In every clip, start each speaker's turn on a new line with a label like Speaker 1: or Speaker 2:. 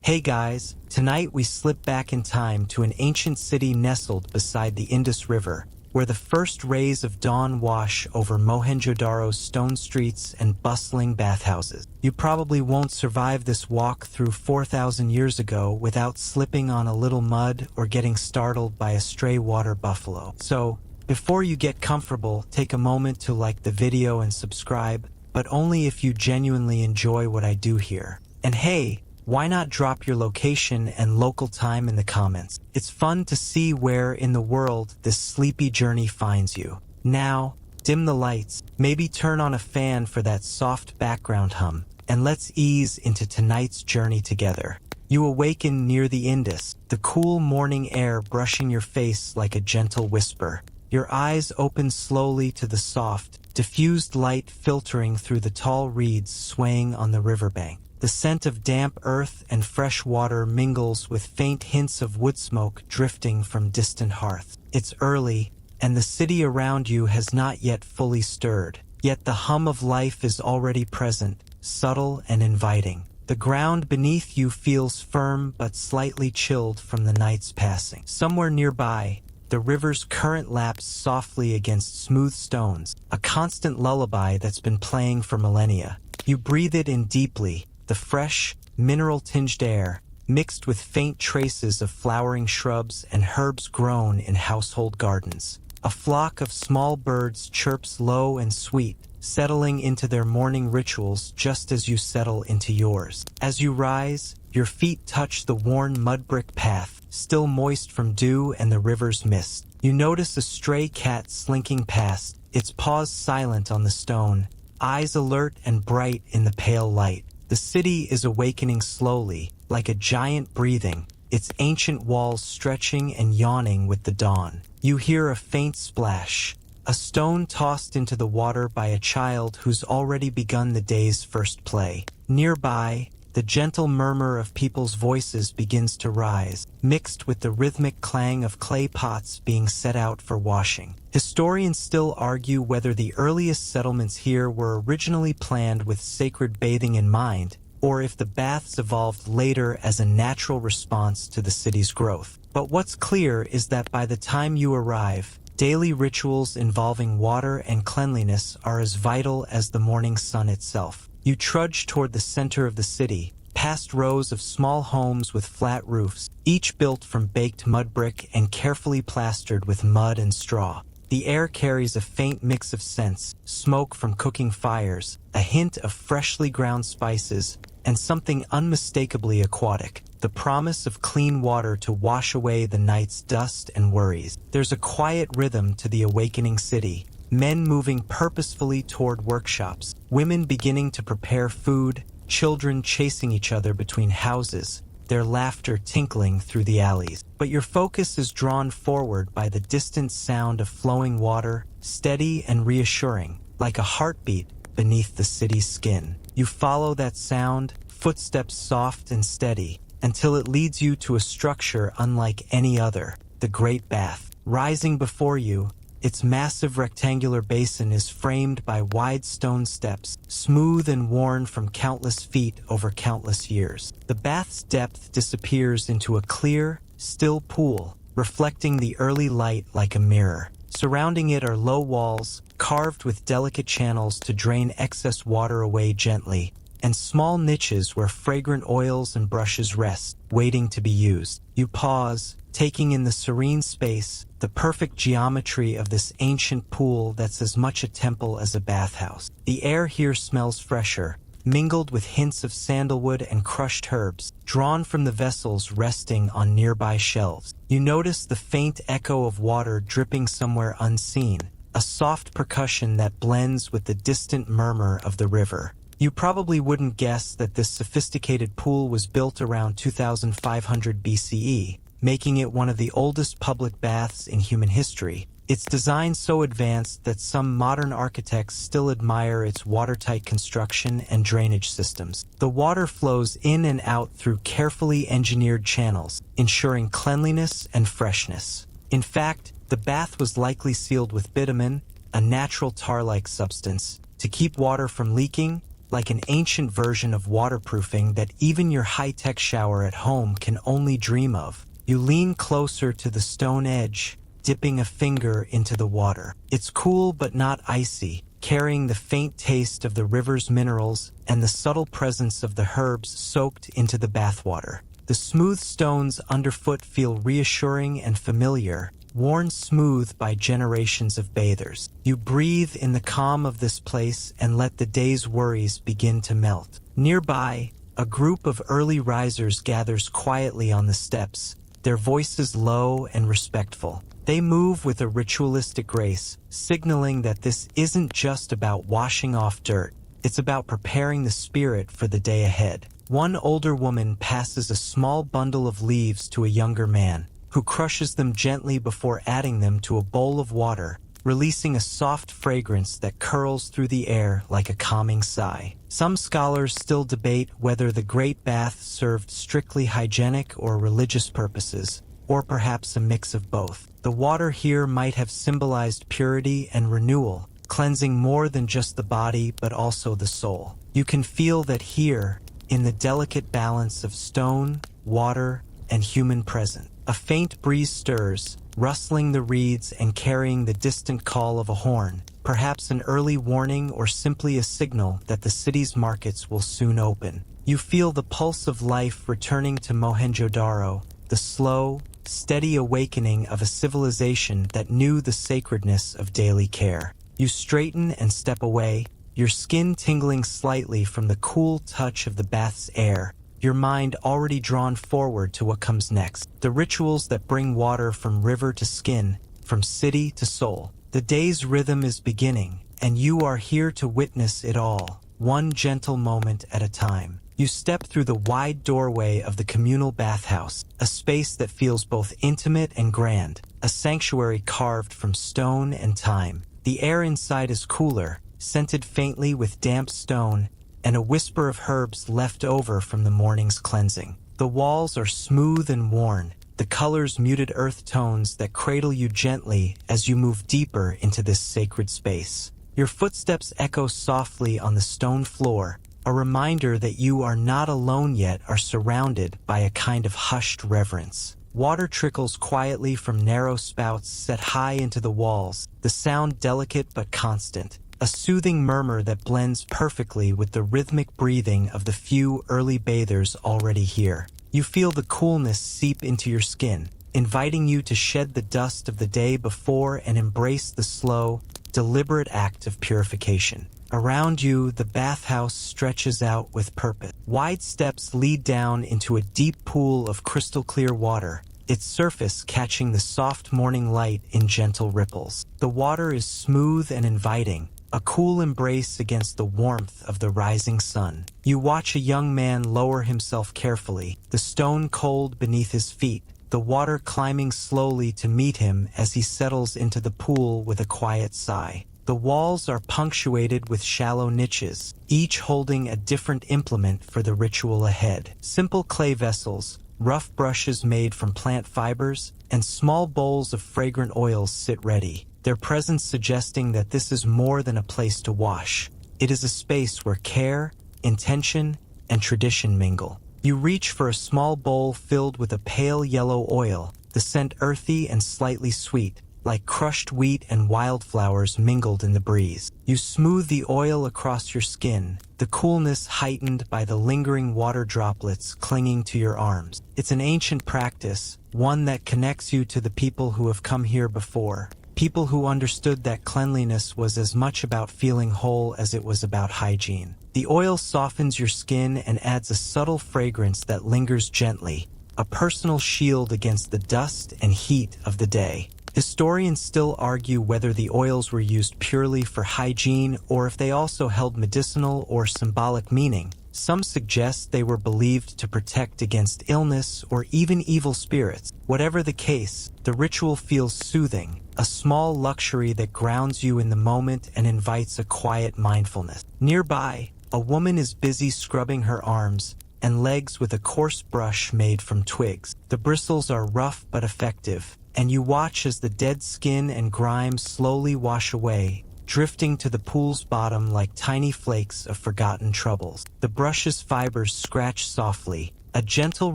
Speaker 1: Hey guys, tonight we slip back in time to an ancient city nestled beside the Indus River, where the first rays of dawn wash over Mohenjo-Daro's stone streets and bustling bathhouses. You probably won't survive this walk through 4,000 years ago without slipping on a little mud or getting startled by a stray water buffalo. So, before you get comfortable, take a moment to like the video and subscribe, but only if you genuinely enjoy what I do here. And hey, why not drop your location and local time in the comments? It's fun to see where in the world this sleepy journey finds you. Now, dim the lights, maybe turn on a fan for that soft background hum, and let's ease into tonight's journey together. You awaken near the Indus, the cool morning air brushing your face like a gentle whisper. Your eyes open slowly to the soft, diffused light filtering through the tall reeds swaying on the riverbank. The scent of damp earth and fresh water mingles with faint hints of wood smoke drifting from distant hearths. It's early, and the city around you has not yet fully stirred. Yet the hum of life is already present, subtle and inviting. The ground beneath you feels firm but slightly chilled from the night's passing. Somewhere nearby, the river's current laps softly against smooth stones, a constant lullaby that's been playing for millennia. You breathe it in deeply, the fresh, mineral-tinged air, mixed with faint traces of flowering shrubs and herbs grown in household gardens. A flock of small birds chirps low and sweet, settling into their morning rituals just as you settle into yours. As you rise, your feet touch the worn mud-brick path, still moist from dew and the river's mist. You notice a stray cat slinking past, its paws silent on the stone, eyes alert and bright in the pale light. The city is awakening slowly, like a giant breathing, its ancient walls stretching and yawning with the dawn. You hear a faint splash, a stone tossed into the water by a child who's already begun the day's first play. Nearby, the gentle murmur of people's voices begins to rise, mixed with the rhythmic clang of clay pots being set out for washing. Historians still argue whether the earliest settlements here were originally planned with sacred bathing in mind, or if the baths evolved later as a natural response to the city's growth. But what's clear is that by the time you arrive, daily rituals involving water and cleanliness are as vital as the morning sun itself. You trudge toward the center of the city, past rows of small homes with flat roofs, each built from baked mud brick and carefully plastered with mud and straw. The air carries a faint mix of scents, smoke from cooking fires, a hint of freshly ground spices, and something unmistakably aquatic, the promise of clean water to wash away the night's dust and worries. There's a quiet rhythm to the awakening city. Men moving purposefully toward workshops, women beginning to prepare food, children chasing each other between houses, their laughter tinkling through the alleys. But your focus is drawn forward by the distant sound of flowing water, steady and reassuring, like a heartbeat beneath the city's skin. You follow that sound, footsteps soft and steady, until it leads you to a structure unlike any other, the Great Bath. Rising before you, its massive rectangular basin is framed by wide stone steps, smooth and worn from countless feet over countless years. The bath's depth disappears into a clear, still pool, reflecting the early light like a mirror. Surrounding it are low walls, carved with delicate channels to drain excess water away gently, and small niches where fragrant oils and brushes rest, waiting to be used. You pause, taking in the serene space, the perfect geometry of this ancient pool that's as much a temple as a bathhouse. The air here smells fresher, mingled with hints of sandalwood and crushed herbs, drawn from the vessels resting on nearby shelves. You notice the faint echo of water dripping somewhere unseen, a soft percussion that blends with the distant murmur of the river. You probably wouldn't guess that this sophisticated pool was built around 2500 BCE, making it one of the oldest public baths in human history. Its design so advanced that some modern architects still admire its watertight construction and drainage systems. The water flows in and out through carefully engineered channels, ensuring cleanliness and freshness. In fact, the bath was likely sealed with bitumen, a natural tar-like substance, to keep water from leaking like an ancient version of waterproofing that even your high-tech shower at home can only dream of. You lean closer to the stone edge, dipping a finger into the water. It's cool but not icy, carrying the faint taste of the river's minerals and the subtle presence of the herbs soaked into the bathwater. The smooth stones underfoot feel reassuring and familiar, worn smooth by generations of bathers. You breathe in the calm of this place and let the day's worries begin to melt. Nearby, a group of early risers gathers quietly on the steps, their voices low and respectful. They move with a ritualistic grace, signaling that this isn't just about washing off dirt, it's about preparing the spirit for the day ahead. One older woman passes a small bundle of leaves to a younger man, who crushes them gently before adding them to a bowl of water, releasing a soft fragrance that curls through the air like a calming sigh. Some scholars still debate whether the Great Bath served strictly hygienic or religious purposes, or perhaps a mix of both. The water here might have symbolized purity and renewal, cleansing more than just the body but also the soul. You can feel that here, in the delicate balance of stone, water, and human presence. A faint breeze stirs, rustling the reeds and carrying the distant call of a horn, perhaps an early warning or simply a signal that the city's markets will soon open. You feel the pulse of life returning to Mohenjo-Daro, the slow, steady awakening of a civilization that knew the sacredness of daily care. You straighten and step away, your skin tingling slightly from the cool touch of the bath's air, your mind already drawn forward to what comes next. The rituals that bring water from river to skin, from city to soul. The day's rhythm is beginning, and you are here to witness it all, one gentle moment at a time. You step through the wide doorway of the communal bathhouse, a space that feels both intimate and grand, a sanctuary carved from stone and time. The air inside is cooler, scented faintly with damp stone, and a whisper of herbs left over from the morning's cleansing. The walls are smooth and worn, the colors muted earth tones that cradle you gently as you move deeper into this sacred space. Your footsteps echo softly on the stone floor, a reminder that you are not alone yet, are surrounded by a kind of hushed reverence. Water trickles quietly from narrow spouts set high into the walls, the sound delicate but constant, a soothing murmur that blends perfectly with the rhythmic breathing of the few early bathers already here. You feel the coolness seep into your skin, inviting you to shed the dust of the day before and embrace the slow, deliberate act of purification. Around you, the bathhouse stretches out with purpose. Wide steps lead down into a deep pool of crystal-clear water, its surface catching the soft morning light in gentle ripples. The water is smooth and inviting, a cool embrace against the warmth of the rising sun. You watch a young man lower himself carefully, the stone cold beneath his feet, the water climbing slowly to meet him as he settles into the pool with a quiet sigh. The walls are punctuated with shallow niches, each holding a different implement for the ritual ahead. Simple clay vessels, rough brushes made from plant fibers, and small bowls of fragrant oils sit ready, their presence suggesting that this is more than a place to wash. It is a space where care, intention, and tradition mingle. You reach for a small bowl filled with a pale yellow oil, the scent earthy and slightly sweet, like crushed wheat and wildflowers mingled in the breeze. You smooth the oil across your skin, the coolness heightened by the lingering water droplets clinging to your arms. It's an ancient practice, one that connects you to the people who have come here before, people who understood that cleanliness was as much about feeling whole as it was about hygiene. The oil softens your skin and adds a subtle fragrance that lingers gently, a personal shield against the dust and heat of the day. Historians still argue whether the oils were used purely for hygiene or if they also held medicinal or symbolic meaning. Some suggest they were believed to protect against illness or even evil spirits. Whatever the case, the ritual feels soothing, a small luxury that grounds you in the moment and invites a quiet mindfulness. Nearby, a woman is busy scrubbing her arms and legs with a coarse brush made from twigs. The bristles are rough but effective, and you watch as the dead skin and grime slowly wash away, drifting to the pool's bottom like tiny flakes of forgotten troubles. The brush's fibers scratch softly, a gentle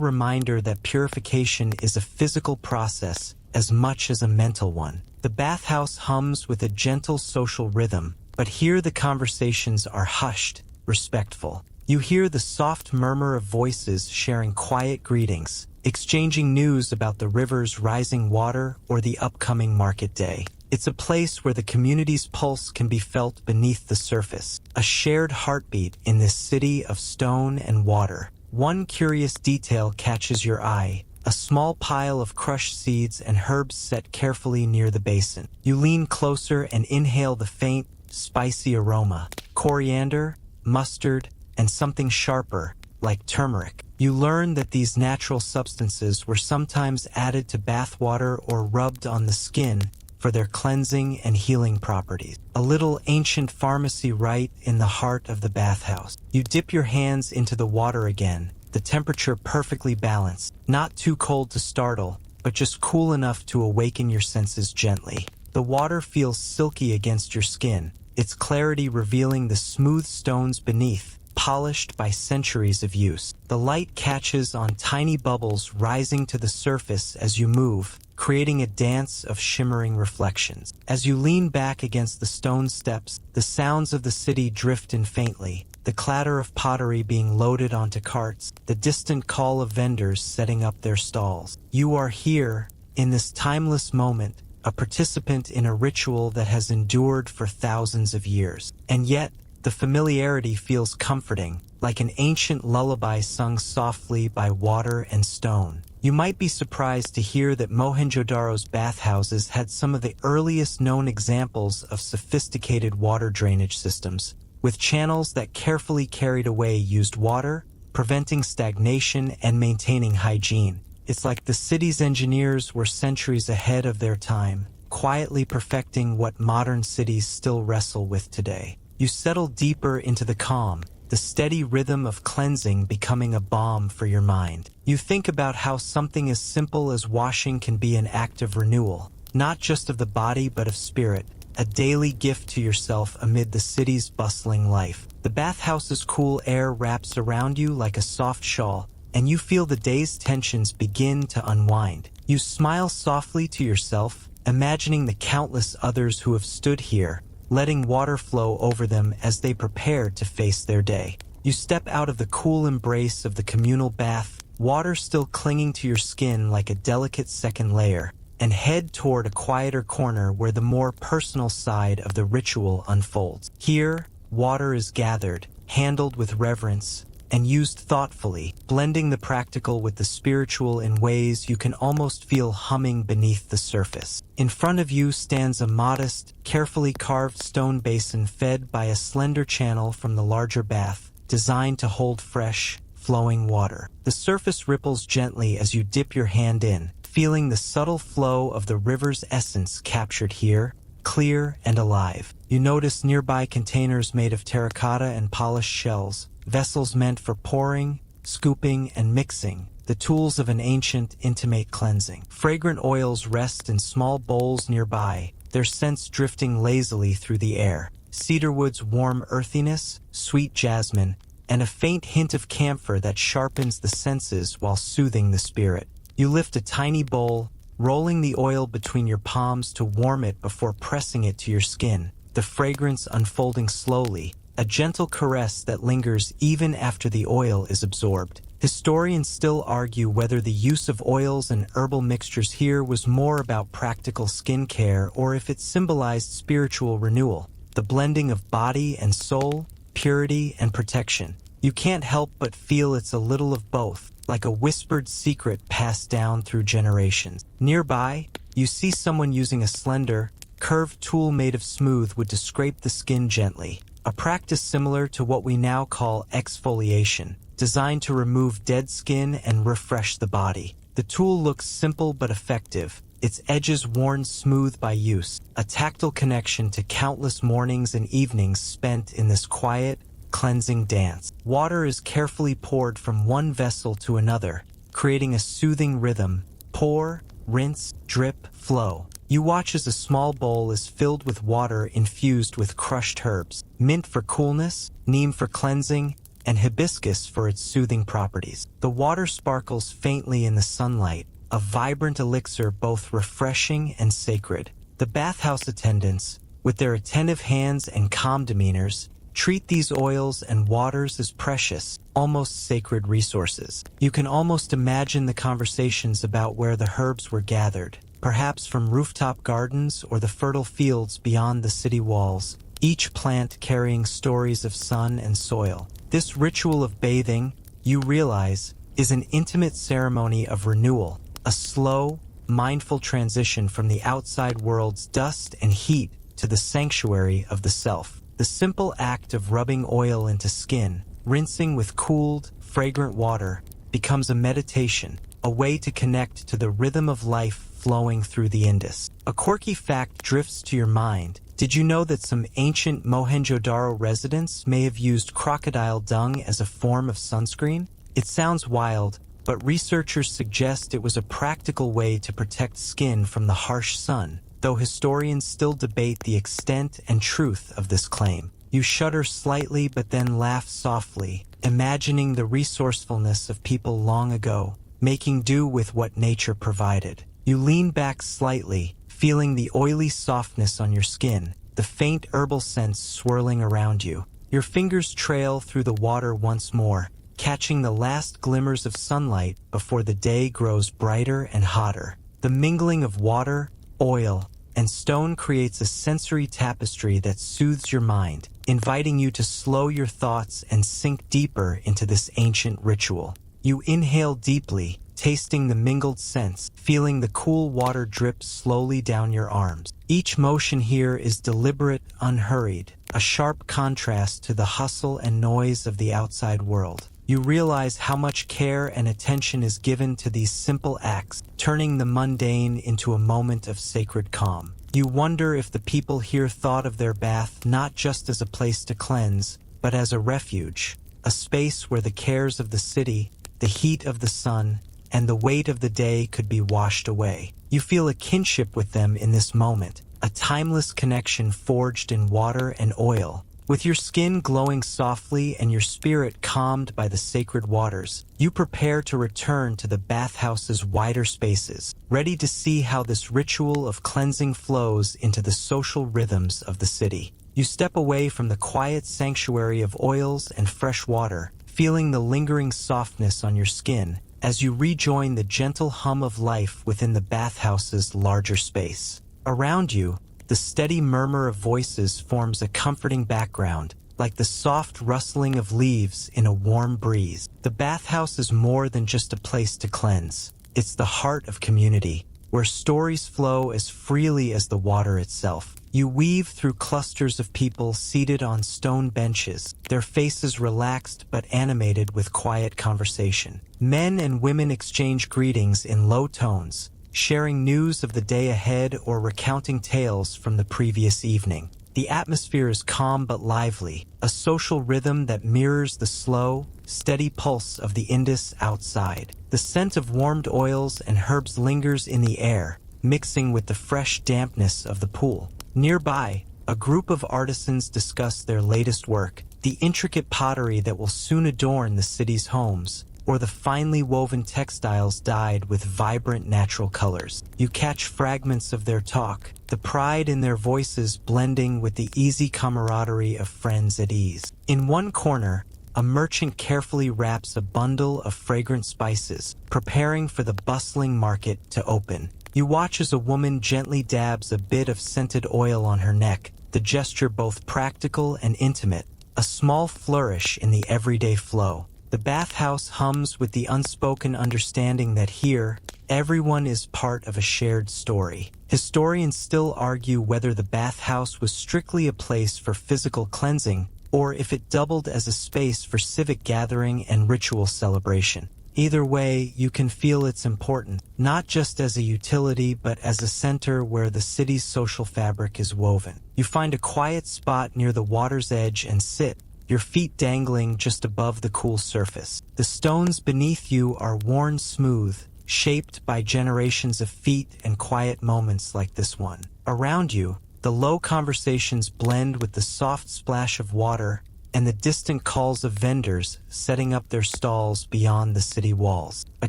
Speaker 1: reminder that purification is a physical process as much as a mental one. The bathhouse hums with a gentle social rhythm, but here the conversations are hushed, respectful. You hear the soft murmur of voices sharing quiet greetings, exchanging news about the river's rising water or the upcoming market day. It's a place where the community's pulse can be felt beneath the surface, a shared heartbeat in this city of stone and water. One curious detail catches your eye: a small pile of crushed seeds and herbs set carefully near the basin. You lean closer and inhale the faint, spicy aroma: coriander, mustard, and something sharper, like turmeric. You learn that these natural substances were sometimes added to bathwater or rubbed on the skin for their cleansing and healing properties. A little ancient pharmacy right in the heart of the bathhouse. You dip your hands into the water again, the temperature perfectly balanced, not too cold to startle, but just cool enough to awaken your senses gently. The water feels silky against your skin, its clarity revealing the smooth stones beneath, polished by centuries of use. The light catches on tiny bubbles rising to the surface as you move, creating a dance of shimmering reflections. As you lean back against the stone steps, the sounds of the city drift in faintly, the clatter of pottery being loaded onto carts, the distant call of vendors setting up their stalls. You are here, in this timeless moment, a participant in a ritual that has endured for thousands of years. And yet, the familiarity feels comforting, like an ancient lullaby sung softly by water and stone. You might be surprised to hear that Mohenjo-Daro's bathhouses had some of the earliest known examples of sophisticated water drainage systems, with channels that carefully carried away used water, preventing stagnation and maintaining hygiene. It's like the city's engineers were centuries ahead of their time, quietly perfecting what modern cities still wrestle with today. You settle deeper into the calm, the steady rhythm of cleansing becoming a balm for your mind. You think about how something as simple as washing can be an act of renewal, not just of the body but of spirit, a daily gift to yourself amid the city's bustling life. The bathhouse's cool air wraps around you like a soft shawl, and you feel the day's tensions begin to unwind. You smile softly to yourself, imagining the countless others who have stood here, letting water flow over them as they prepare to face their day. You step out of the cool embrace of the communal bath, water still clinging to your skin like a delicate second layer, and head toward a quieter corner where the more personal side of the ritual unfolds. Here, water is gathered, handled with reverence, and used thoughtfully, blending the practical with the spiritual in ways you can almost feel humming beneath the surface. In front of you stands a modest, carefully carved stone basin fed by a slender channel from the larger bath, designed to hold fresh, flowing water. The surface ripples gently as you dip your hand in, feeling the subtle flow of the river's essence captured here, clear and alive. You notice nearby containers made of terracotta and polished shells, vessels meant for pouring, scooping, and mixing, the tools of an ancient, intimate cleansing. Fragrant oils rest in small bowls nearby, their scents drifting lazily through the air. Cedarwood's warm earthiness, sweet jasmine, and a faint hint of camphor that sharpens the senses while soothing the spirit. You lift a tiny bowl, rolling the oil between your palms to warm it before pressing it to your skin, the fragrance unfolding slowly, a gentle caress that lingers even after the oil is absorbed. Historians still argue whether the use of oils and herbal mixtures here was more about practical skincare or if it symbolized spiritual renewal, the blending of body and soul, purity and protection. You can't help but feel it's a little of both, like a whispered secret passed down through generations. Nearby, you see someone using a slender, curved tool made of smooth wood to scrape the skin gently, a practice similar to what we now call exfoliation, designed to remove dead skin and refresh the body. The tool looks simple but effective, its edges worn smooth by use, a tactile connection to countless mornings and evenings spent in this quiet, cleansing dance. Water is carefully poured from one vessel to another, creating a soothing rhythm. Pour, rinse, drip, flow. You watch as a small bowl is filled with water infused with crushed herbs, mint for coolness, neem for cleansing, and hibiscus for its soothing properties. The water sparkles faintly in the sunlight, a vibrant elixir both refreshing and sacred. The bathhouse attendants, with their attentive hands and calm demeanors, treat these oils and waters as precious, almost sacred resources. You can almost imagine the conversations about where the herbs were gathered, perhaps from rooftop gardens or the fertile fields beyond the city walls, each plant carrying stories of sun and soil. This ritual of bathing, you realize, is an intimate ceremony of renewal, a slow, mindful transition from the outside world's dust and heat to the sanctuary of the self. The simple act of rubbing oil into skin, rinsing with cooled, fragrant water, becomes a meditation, a way to connect to the rhythm of life flowing through the Indus. A quirky fact drifts to your mind. Did you know that some ancient Mohenjo-Daro residents may have used crocodile dung as a form of sunscreen? It sounds wild, but researchers suggest it was a practical way to protect skin from the harsh sun, though historians still debate the extent and truth of this claim. You shudder slightly but then laugh softly, imagining the resourcefulness of people long ago, making do with what nature provided. You lean back slightly, feeling the oily softness on your skin, the faint herbal scents swirling around you. Your fingers trail through the water once more, catching the last glimmers of sunlight before the day grows brighter and hotter. The mingling of water, oil, and stone creates a sensory tapestry that soothes your mind, inviting you to slow your thoughts and sink deeper into this ancient ritual. You inhale deeply, tasting the mingled scents, feeling the cool water drip slowly down your arms. Each motion here is deliberate, unhurried, a sharp contrast to the hustle and noise of the outside world. You realize how much care and attention is given to these simple acts, turning the mundane into a moment of sacred calm. You wonder if the people here thought of their bath not just as a place to cleanse, but as a refuge, a space where the cares of the city, the heat of the sun, and the weight of the day could be washed away. You feel a kinship with them in this moment, a timeless connection forged in water and oil. With your skin glowing softly and your spirit calmed by the sacred waters, you prepare to return to the bathhouse's wider spaces, ready to see how this ritual of cleansing flows into the social rhythms of the city. You step away from the quiet sanctuary of oils and fresh water, feeling the lingering softness on your skin as you rejoin the gentle hum of life within the bathhouse's larger space. Around you, the steady murmur of voices forms a comforting background, like the soft rustling of leaves in a warm breeze. The bathhouse is more than just a place to cleanse. It's the heart of community, where stories flow as freely as the water itself. You weave through clusters of people seated on stone benches, their faces relaxed but animated with quiet conversation. Men and women exchange greetings in low tones, sharing news of the day ahead or recounting tales from the previous evening. The atmosphere is calm but lively, a social rhythm that mirrors the slow, steady pulse of the Indus outside. The scent of warmed oils and herbs lingers in the air, mixing with the fresh dampness of the pool. Nearby, a group of artisans discuss their latest work, the intricate pottery that will soon adorn the city's homes, or the finely woven textiles dyed with vibrant natural colors. You catch fragments of their talk, the pride in their voices blending with the easy camaraderie of friends at ease. In one corner, a merchant carefully wraps a bundle of fragrant spices, preparing for the bustling market to open. You watch as a woman gently dabs a bit of scented oil on her neck, the gesture both practical and intimate, a small flourish in the everyday flow. The bathhouse hums with the unspoken understanding that here, everyone is part of a shared story. Historians still argue whether the bathhouse was strictly a place for physical cleansing, or if it doubled as a space for civic gathering and ritual celebration. Either way, you can feel its importance, not just as a utility but as a center where the city's social fabric is woven. You find a quiet spot near the water's edge and sit, your feet dangling just above the cool surface. The stones beneath you are worn smooth, shaped by generations of feet and quiet moments like this one. Around you, the low conversations blend with the soft splash of water and the distant calls of vendors setting up their stalls beyond the city walls. A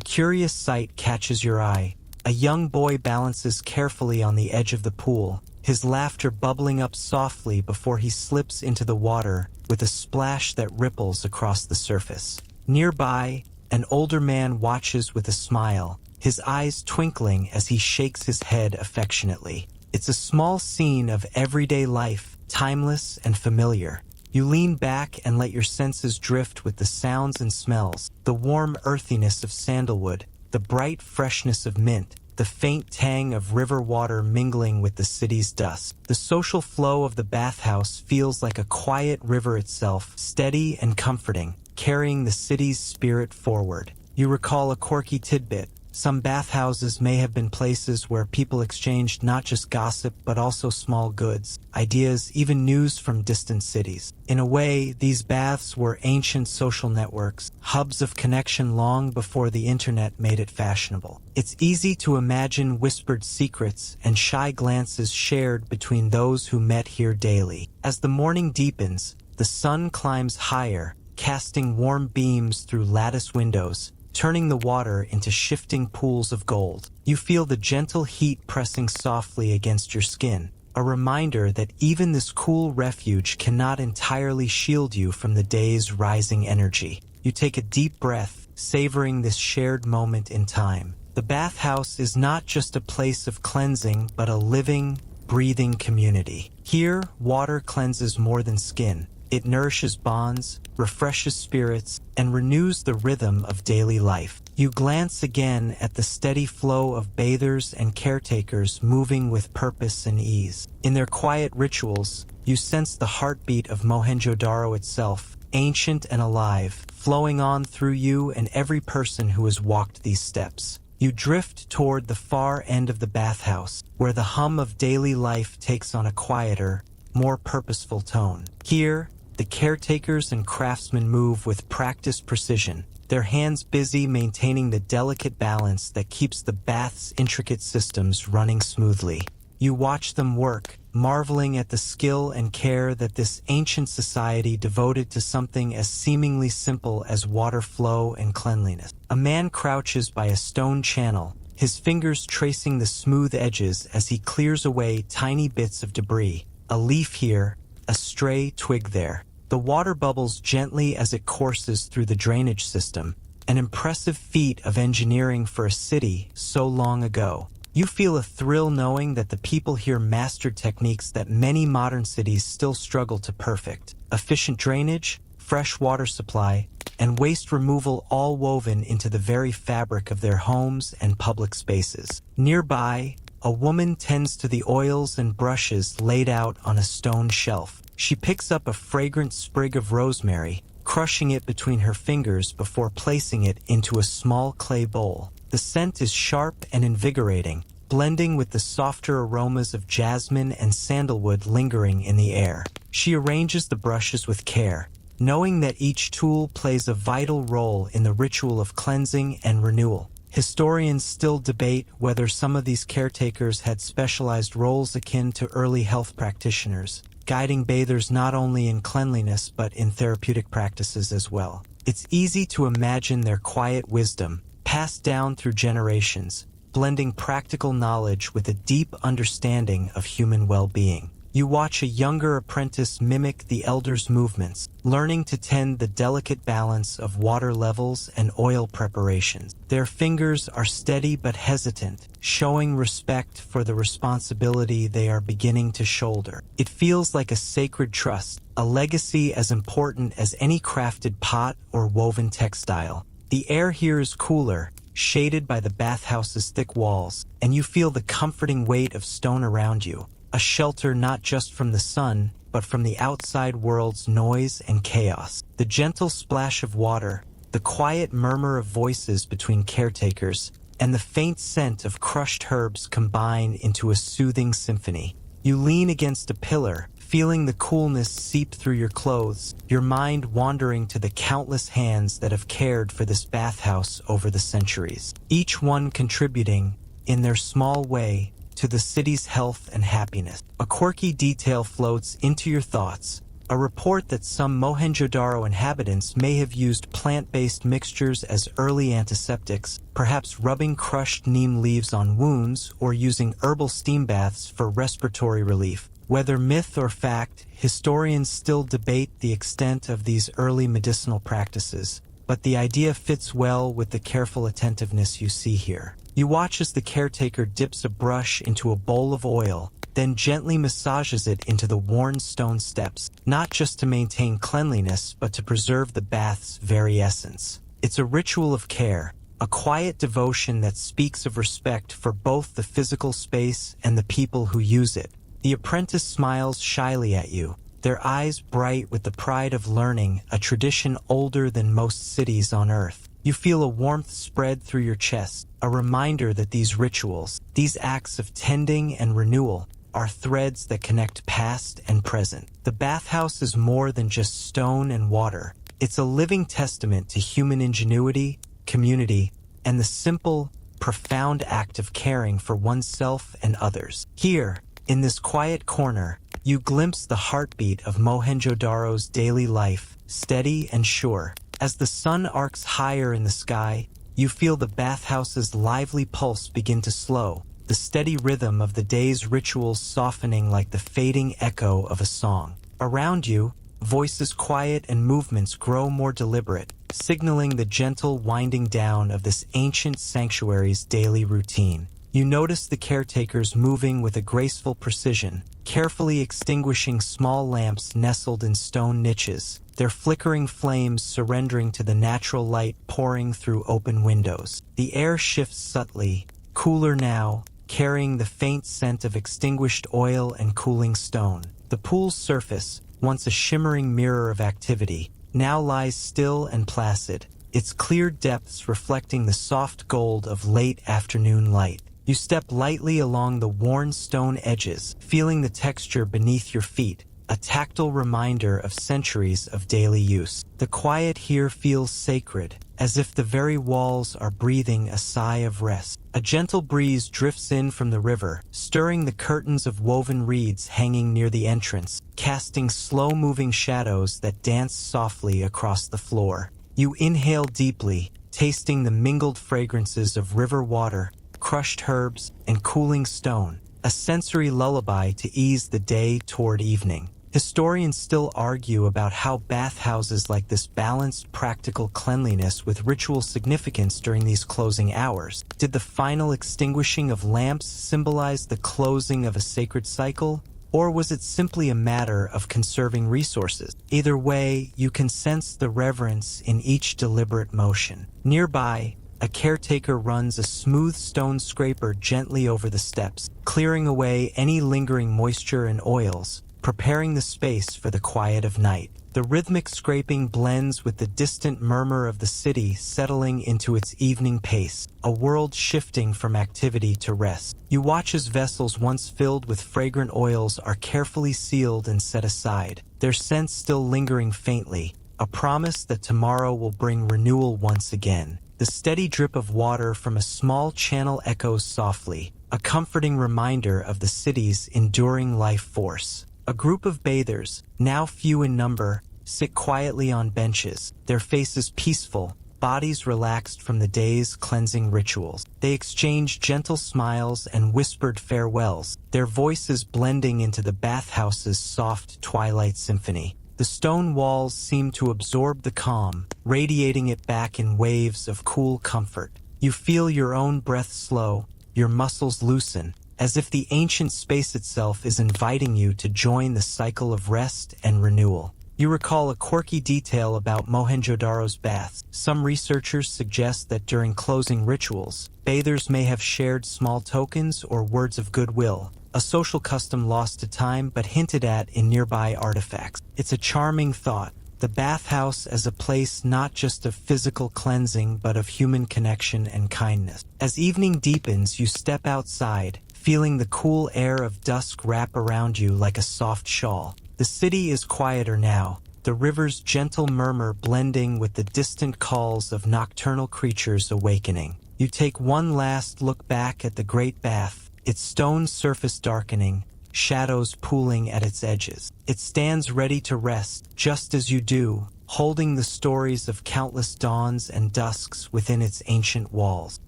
Speaker 1: curious sight catches your eye. A young boy balances carefully on the edge of the pool, his laughter bubbling up softly before he slips into the water with a splash that ripples across the surface. Nearby, an older man watches with a smile, his eyes twinkling as he shakes his head affectionately. It's a small scene of everyday life, timeless and familiar. You lean back and let your senses drift with the sounds and smells, the warm earthiness of sandalwood, the bright freshness of mint, the faint tang of river water mingling with the city's dust. The social flow of the bathhouse feels like a quiet river itself, steady and comforting, carrying the city's spirit forward. You recall a quirky tidbit. Some bathhouses may have been places where people exchanged not just gossip but also small goods, ideas, even news from distant cities. In a way, these baths were ancient social networks, hubs of connection long before the internet made it fashionable. It's easy to imagine whispered secrets and shy glances shared between those who met here daily. As the morning deepens, the sun climbs higher, casting warm beams through lattice windows, turning the water into shifting pools of gold. You feel the gentle heat pressing softly against your skin, a reminder that even this cool refuge cannot entirely shield you from the day's rising energy. You take a deep breath, savoring this shared moment in time. The bathhouse is not just a place of cleansing, but a living, breathing community. Here, water cleanses more than skin. It nourishes bonds, refreshes spirits, and renews the rhythm of daily life. You glance again at the steady flow of bathers and caretakers moving with purpose and ease. In their quiet rituals, you sense the heartbeat of Mohenjo-Daro itself, ancient and alive, flowing on through you and every person who has walked these steps. You drift toward the far end of the bathhouse, where the hum of daily life takes on a quieter, more purposeful tone. Here, the caretakers and craftsmen move with practiced precision, their hands busy maintaining the delicate balance that keeps the bath's intricate systems running smoothly. You watch them work, marveling at the skill and care that this ancient society devoted to something as seemingly simple as water flow and cleanliness. A man crouches by a stone channel, his fingers tracing the smooth edges as he clears away tiny bits of debris. A leaf here, a stray twig there. The water bubbles gently as it courses through the drainage system, an impressive feat of engineering for a city so long ago. You feel a thrill knowing that the people here mastered techniques that many modern cities still struggle to perfect. Efficient drainage, fresh water supply, and waste removal all woven into the very fabric of their homes and public spaces. Nearby, a woman tends to the oils and brushes laid out on a stone shelf. She picks up a fragrant sprig of rosemary, crushing it between her fingers before placing it into a small clay bowl. The scent is sharp and invigorating, blending with the softer aromas of jasmine and sandalwood lingering in the air. She arranges the brushes with care, knowing that each tool plays a vital role in the ritual of cleansing and renewal. Historians still debate whether some of these caretakers had specialized roles akin to early health practitioners, guiding bathers not only in cleanliness but in therapeutic practices as well. It's easy to imagine their quiet wisdom, passed down through generations, blending practical knowledge with a deep understanding of human well-being. You watch a younger apprentice mimic the elders' movements, learning to tend the delicate balance of water levels and oil preparations. Their fingers are steady but hesitant, showing respect for the responsibility they are beginning to shoulder. It feels like a sacred trust, a legacy as important as any crafted pot or woven textile. The air here is cooler, shaded by the bathhouse's thick walls, and you feel the comforting weight of stone around you. A shelter not just from the sun, but from the outside world's noise and chaos. The gentle splash of water, the quiet murmur of voices between caretakers, and the faint scent of crushed herbs combine into a soothing symphony. You lean against a pillar, feeling the coolness seep through your clothes, your mind wandering to the countless hands that have cared for this bathhouse over the centuries, each one contributing, in their small way, to the city's health and happiness. A quirky detail floats into your thoughts, a report that some Mohenjo-Daro inhabitants may have used plant-based mixtures as early antiseptics, perhaps rubbing crushed neem leaves on wounds or using herbal steam baths for respiratory relief. Whether myth or fact, historians still debate the extent of these early medicinal practices, but the idea fits well with the careful attentiveness you see here. You watch as the caretaker dips a brush into a bowl of oil, then gently massages it into the worn stone steps, not just to maintain cleanliness, but to preserve the bath's very essence. It's a ritual of care, a quiet devotion that speaks of respect for both the physical space and the people who use it. The apprentice smiles shyly at you, their eyes bright with the pride of learning, a tradition older than most cities on earth. You feel a warmth spread through your chest, a reminder that these rituals, these acts of tending and renewal, are threads that connect past and present. The bathhouse is more than just stone and water. It's a living testament to human ingenuity, community, and the simple, profound act of caring for oneself and others. Here, in this quiet corner, you glimpse the heartbeat of Mohenjo-Daro's daily life, steady and sure. As the sun arcs higher in the sky, you feel the bathhouse's lively pulse begin to slow, the steady rhythm of the day's rituals softening like the fading echo of a song. Around you, voices quiet and movements grow more deliberate, signaling the gentle winding down of this ancient sanctuary's daily routine. You notice the caretakers moving with a graceful precision, carefully extinguishing small lamps nestled in stone niches, their flickering flames surrendering to the natural light pouring through open windows. The air shifts subtly, cooler now, carrying the faint scent of extinguished oil and cooling stone. The pool's surface, once a shimmering mirror of activity, now lies still and placid, its clear depths reflecting the soft gold of late afternoon light. You step lightly along the worn stone edges, feeling the texture beneath your feet, a tactile reminder of centuries of daily use. The quiet here feels sacred, as if the very walls are breathing a sigh of rest. A gentle breeze drifts in from the river, stirring the curtains of woven reeds hanging near the entrance, casting slow-moving shadows that dance softly across the floor. You inhale deeply, tasting the mingled fragrances of river water, crushed herbs, and cooling stone, a sensory lullaby to ease the day toward evening. Historians still argue about how bathhouses like this balanced practical cleanliness with ritual significance during these closing hours. Did the final extinguishing of lamps symbolize the closing of a sacred cycle, or was it simply a matter of conserving resources? Either way, you can sense the reverence in each deliberate motion. Nearby, a caretaker runs a smooth stone scraper gently over the steps, clearing away any lingering moisture and oils, preparing the space for the quiet of night. The rhythmic scraping blends with the distant murmur of the city settling into its evening pace, a world shifting from activity to rest. You watch as vessels once filled with fragrant oils are carefully sealed and set aside, their scents still lingering faintly, a promise that tomorrow will bring renewal once again. The steady drip of water from a small channel echoes softly, a comforting reminder of the city's enduring life force. A group of bathers, now few in number, sit quietly on benches, their faces peaceful, bodies relaxed from the day's cleansing rituals. They exchange gentle smiles and whispered farewells, their voices blending into the bathhouse's soft twilight symphony. The stone walls seem to absorb the calm, radiating it back in waves of cool comfort. You feel your own breath slow, your muscles loosen, as if the ancient space itself is inviting you to join the cycle of rest and renewal. You recall a quirky detail about Mohenjo-Daro's baths. Some researchers suggest that during closing rituals, bathers may have shared small tokens or words of goodwill, a social custom lost to time but hinted at in nearby artifacts. It's a charming thought, the bathhouse as a place not just of physical cleansing but of human connection and kindness. As evening deepens, you step outside, feeling the cool air of dusk wrap around you like a soft shawl. The city is quieter now, the river's gentle murmur blending with the distant calls of nocturnal creatures awakening. You take one last look back at the Great Bath, its stone surface darkening, shadows pooling at its edges. It stands ready to rest, just as you do, holding the stories of countless dawns and dusks within its ancient walls.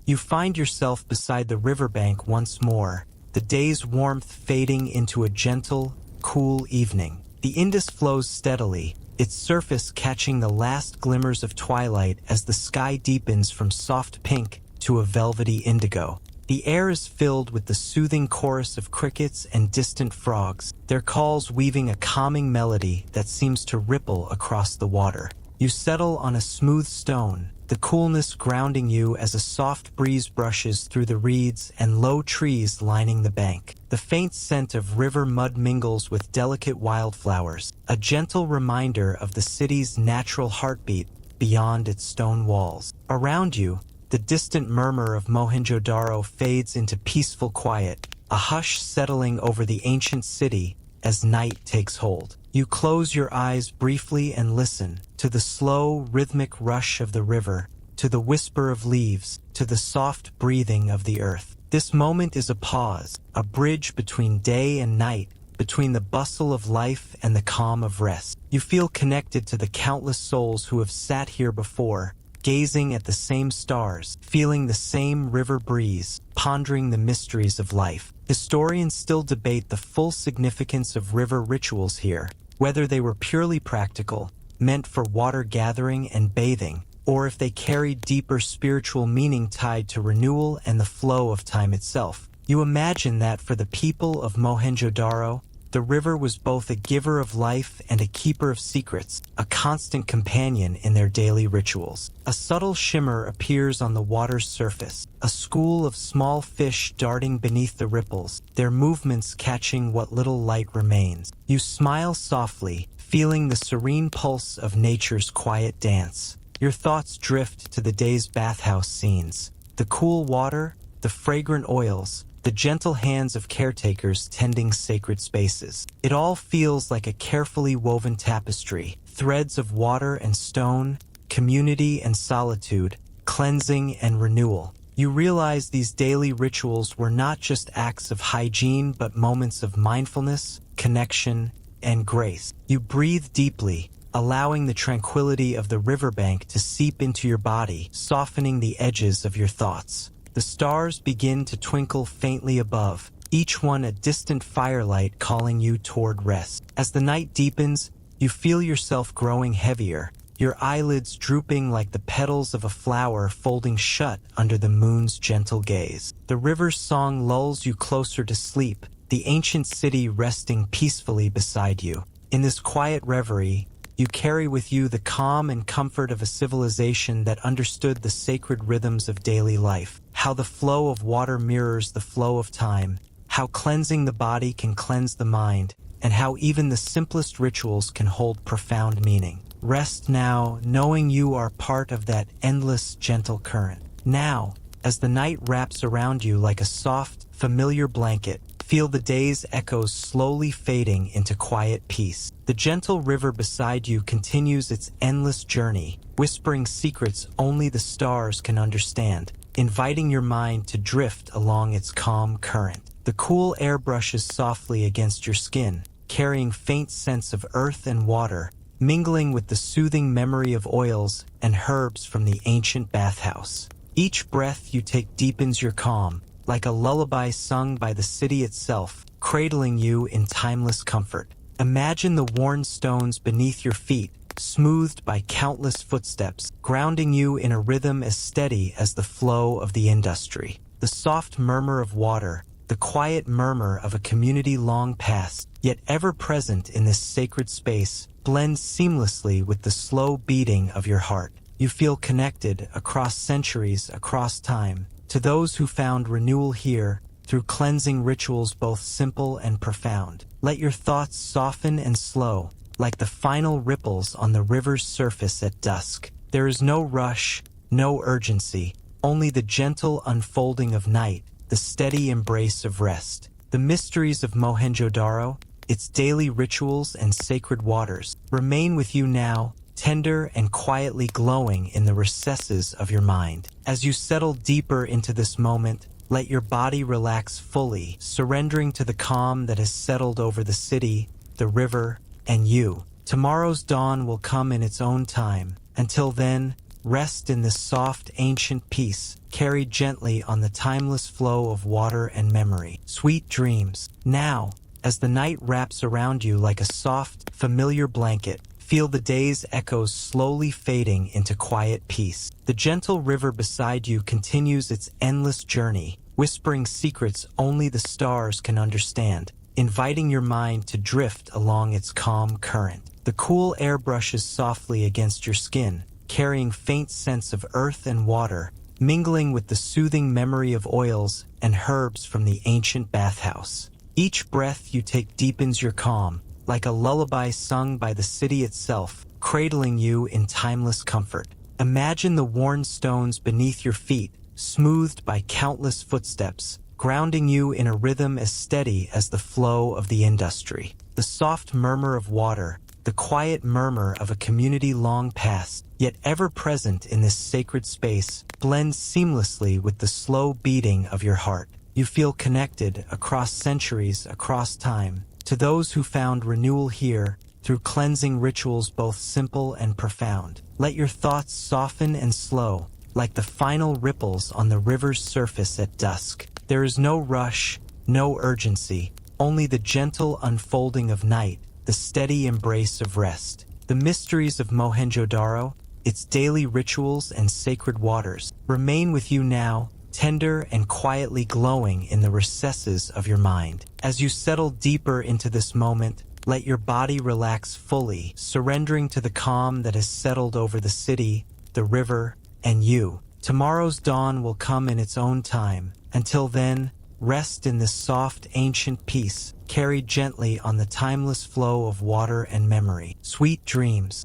Speaker 1: You find yourself beside the riverbank once more, the day's warmth fading into a gentle, cool evening. The Indus flows steadily, its surface catching the last glimmers of twilight as the sky deepens from soft pink to a velvety indigo. The air is filled with the soothing chorus of crickets and distant frogs, their calls weaving a calming melody that seems to ripple across the water. You settle on a smooth stone, the coolness grounding you as a soft breeze brushes through the reeds and low trees lining the bank. The faint scent of river mud mingles with delicate wildflowers, a gentle reminder of the city's natural heartbeat beyond its stone walls. Around you, the distant murmur of Mohenjo-Daro fades into peaceful quiet, a hush settling over the ancient city as night takes hold. You close your eyes briefly and listen to the slow, rhythmic rush of the river, to the whisper of leaves, to the soft breathing of the earth. This moment is a pause, a bridge between day and night, between the bustle of life and the calm of rest. You feel connected to the countless souls who have sat here before, gazing at the same stars, feeling the same river breeze, pondering the mysteries of life. Historians still debate the full significance of river rituals here, whether they were purely practical, meant for water gathering and bathing, or if they carried deeper spiritual meaning tied to renewal and the flow of time itself. You imagine that for the people of Mohenjo-Daro, the river was both a giver of life and a keeper of secrets, a constant companion in their daily rituals. A subtle shimmer appears on the water's surface, a school of small fish darting beneath the ripples, their movements catching what little light remains. You smile softly, feeling the serene pulse of nature's quiet dance. Your thoughts drift to the day's bathhouse scenes, the cool water, the fragrant oils, the gentle hands of caretakers tending sacred spaces. It all feels like a carefully woven tapestry, threads of water and stone, community and solitude, cleansing and renewal. You realize these daily rituals were not just acts of hygiene but moments of mindfulness, connection, and grace. You breathe deeply, allowing the tranquility of the riverbank to seep into your body, softening the edges of your thoughts. The stars begin to twinkle faintly above, each one a distant firelight calling you toward rest. As the night deepens, you feel yourself growing heavier, your eyelids drooping like the petals of a flower folding shut under the moon's gentle gaze. The river's song lulls you closer to sleep, the ancient city resting peacefully beside you. In this quiet reverie, you carry with you the calm and comfort of a civilization that understood the sacred rhythms of daily life, how the flow of water mirrors the flow of time, how cleansing the body can cleanse the mind, and how even the simplest rituals can hold profound meaning. Rest now, knowing you are part of that endless, gentle current. Now, as the night wraps around you like a soft, familiar blanket, feel the day's echoes slowly fading into quiet peace. The gentle river beside you continues its endless journey, whispering secrets only the stars can understand, inviting your mind to drift along its calm current. The cool air brushes softly against your skin, carrying faint scents of earth and water, mingling with the soothing memory of oils and herbs from the ancient bathhouse. Each breath you take deepens your calm, like a lullaby sung by the city itself, cradling you in timeless comfort. Imagine the worn stones beneath your feet, smoothed by countless footsteps, grounding you in a rhythm as steady as the flow of the industry. The soft murmur of water, the quiet murmur of a community long past, yet ever present in this sacred space, blends seamlessly with the slow beating of your heart. You feel connected across centuries, across time, to those who found renewal here through cleansing rituals both simple and profound. Let your thoughts soften and slow, like the final ripples on the river's surface at dusk. There is no rush, no urgency, only the gentle unfolding of night, the steady embrace of rest. The mysteries of Mohenjo-Daro, its daily rituals and sacred waters, remain with you now, tender and quietly glowing in the recesses of your mind. As you settle deeper into this moment, let your body relax fully, surrendering to the calm that has settled over the city, the river, and you. Tomorrow's dawn will come in its own time. Until then, rest in this soft, ancient peace, carried gently on the timeless flow of water and memory. Sweet dreams. Now, as the night wraps around you like a soft, familiar blanket, feel the day's echoes slowly fading into quiet peace. The gentle river beside you continues its endless journey, whispering secrets only the stars can understand, inviting your mind to drift along its calm current. The cool air brushes softly against your skin, carrying faint scents of earth and water, mingling with the soothing memory of oils and herbs from the ancient bathhouse. Each breath you take deepens your calm, like a lullaby sung by the city itself, cradling you in timeless comfort. Imagine the worn stones beneath your feet, smoothed by countless footsteps, grounding you in a rhythm as steady as the flow of the industry. The soft murmur of water, the quiet murmur of a community long past, yet ever present in this sacred space, blends seamlessly with the slow beating of your heart. You feel connected across centuries, across time, to those who found renewal here through cleansing rituals both simple and profound. Let your thoughts soften and slow, like the final ripples on the river's surface at dusk. There is no rush, no urgency, only the gentle unfolding of night, the steady embrace of rest. The mysteries of Mohenjo-Daro, its daily rituals and sacred waters, remain with you now, tender and quietly glowing in the recesses of your mind. As you settle deeper into this moment, let your body relax fully, surrendering to the calm that has settled over the city, the river, and you. Tomorrow's dawn will come in its own time. Until then, rest in this soft, ancient peace, carried gently on the timeless flow of water and memory. Sweet dreams.